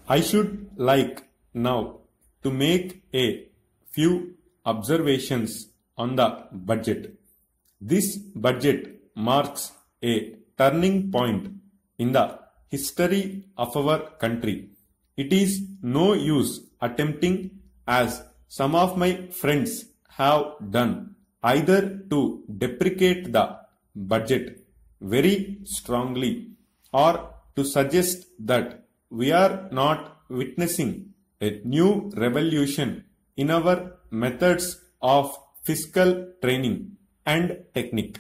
I should like now to make a few observations on the budget. This budget marks a turning point in the history of our country. It is no use attempting, as some of my friends have done, either to deprecate the budget very strongly or to suggest that we are not witnessing a new revolution in our methods of fiscal training and technique.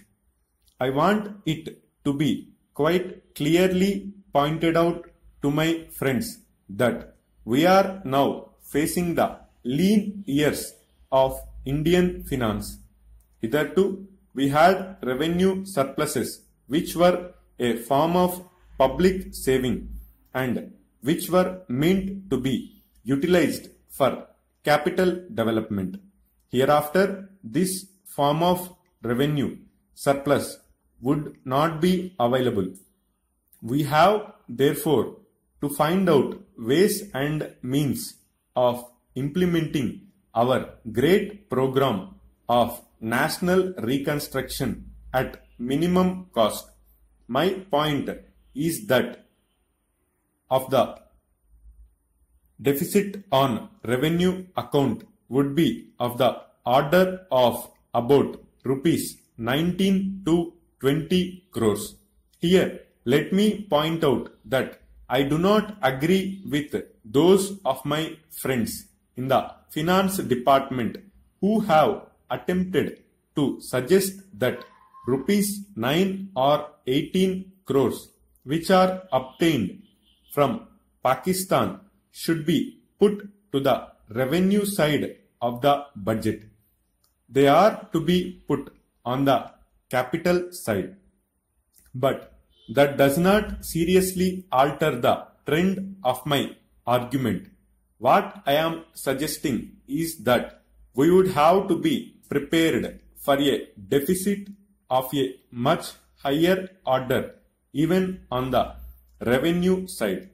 I want it to be quite clearly pointed out to my friends that we are now facing the lean years of Indian finance. Hitherto, we had revenue surpluses which were a form of public saving and which were meant to be utilized for capital development. Hereafter, this form of revenue surplus would not be available. We have therefore to find out ways and means of implementing our great program of national reconstruction at minimum cost. My point is that of the deficit on revenue account would be of the order of about rupees 19 to 20 crores. Here, let me point out that I do not agree with those of my friends in the finance department who have attempted to suggest that rupees 9 or 18 crores which are obtained from Pakistan should be put to the revenue side of the budget. They are to be put on the capital side. But that does not seriously alter the trend of my argument. What I am suggesting is that we would have to be prepared for a deficit of a much higher order even on the revenue side.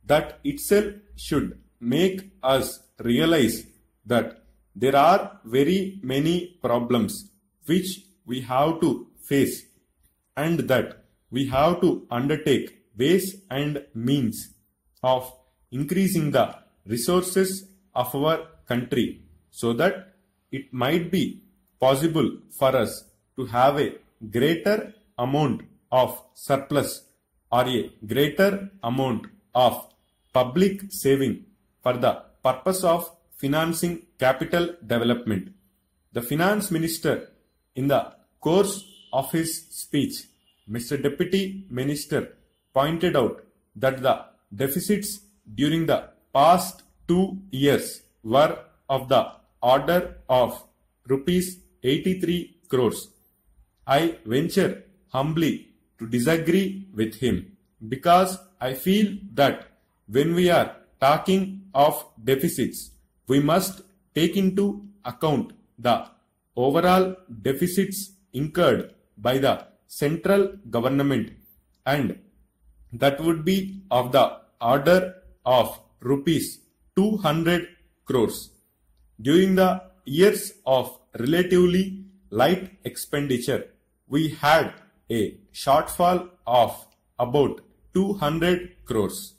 That itself should make us realize that there are very many problems which we have to face and that we have to undertake ways and means of increasing the resources of our country so that it might be possible for us to have a greater amount of surplus or a greater amount of public saving for the purpose of financing capital development. The finance minister, in the course of his speech, Mr. Deputy Minister pointed out that the deficits during the past 2 years were of the order of rupees 83 crores. I venture humbly to disagree with him because I feel that when we are talking of deficits, we must take into account the overall deficits incurred by the central government, and that would be of the order of rupees 200 crores. During the years of relatively light expenditure, we had a shortfall of about 200 crores.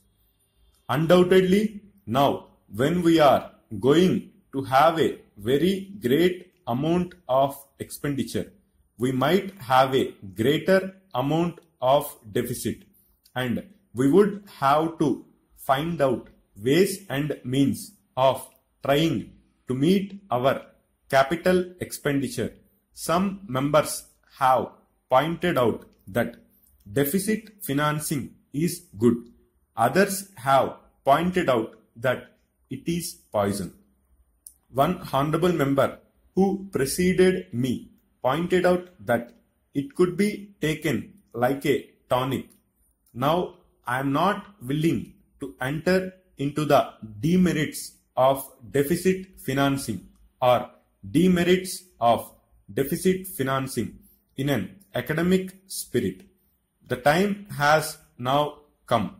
Undoubtedly, now when we are going to have a very great amount of expenditure, we might have a greater amount of deficit, and we would have to find out ways and means of trying to meet our capital expenditure. Some members have pointed out that deficit financing is good. Others have pointed out that it is poison. One honorable member who preceded me pointed out that it could be taken like a tonic. Now I am not willing to enter into the demerits of deficit financing or demerits of deficit financing in an academic spirit. The time has now come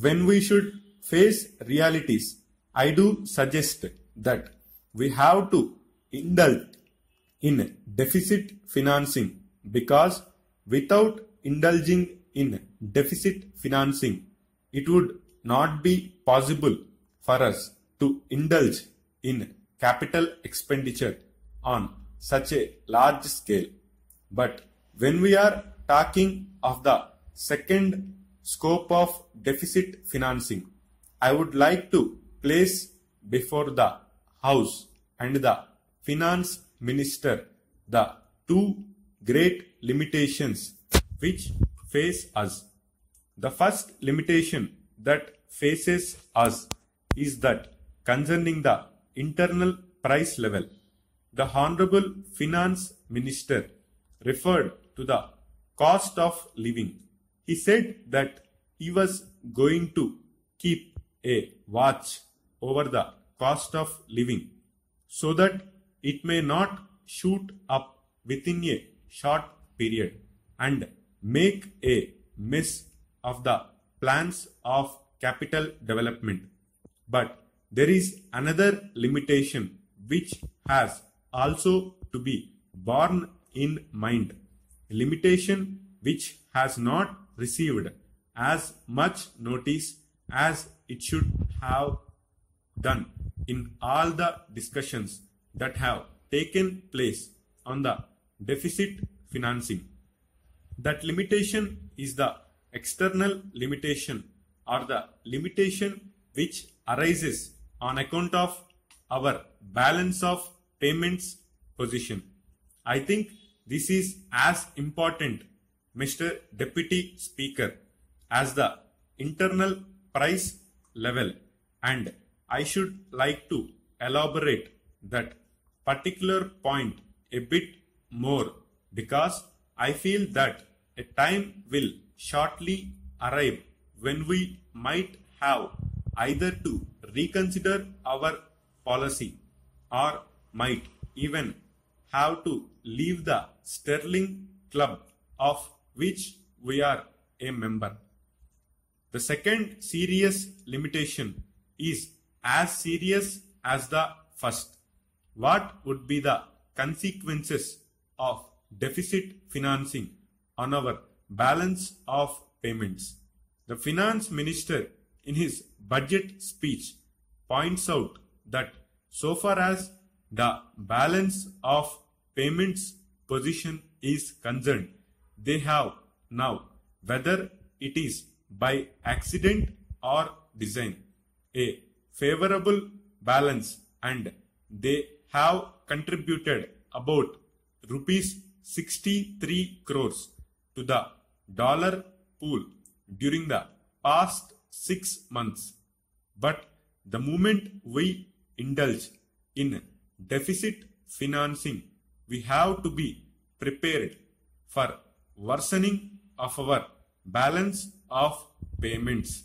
when we should face realities, I do suggest that we have to indulge in deficit financing, because without indulging in deficit financing, it would not be possible for us to indulge in capital expenditure on such a large scale. But when we are talking of the second scope of deficit financing, I would like to place before the House and the Finance Minister the two great limitations which face us. The first limitation that faces us is that concerning the internal price level. The Honorable Finance Minister referred to the cost of living. He said that he was going to keep a watch over the cost of living so that it may not shoot up within a short period and make a mess of the plans of capital development. But there is another limitation which has also to be borne in mind, a limitation which has not received as much notice as it should have done in all the discussions that have taken place on the deficit financing. That limitation is the external limitation, or the limitation which arises on account of our balance of payments position. I think this is as important, Mr. Deputy Speaker, as the internal price level, and I should like to elaborate that particular point a bit more, because I feel that a time will shortly arrive when we might have either to reconsider our policy or might even have to leave the sterling club of which we are a member. The second serious limitation is as serious as the first. What would be the consequences of deficit financing on our balance of payments? The Finance Minister in his budget speech points out that so far as the balance of payments position is concerned, they have now, whether it is by accident or design, a favorable balance, and they have contributed about rupees 63 crores to the dollar pool during the past 6 months. But the moment we indulge in deficit financing, we have to be prepared for worsening of our balance of payments.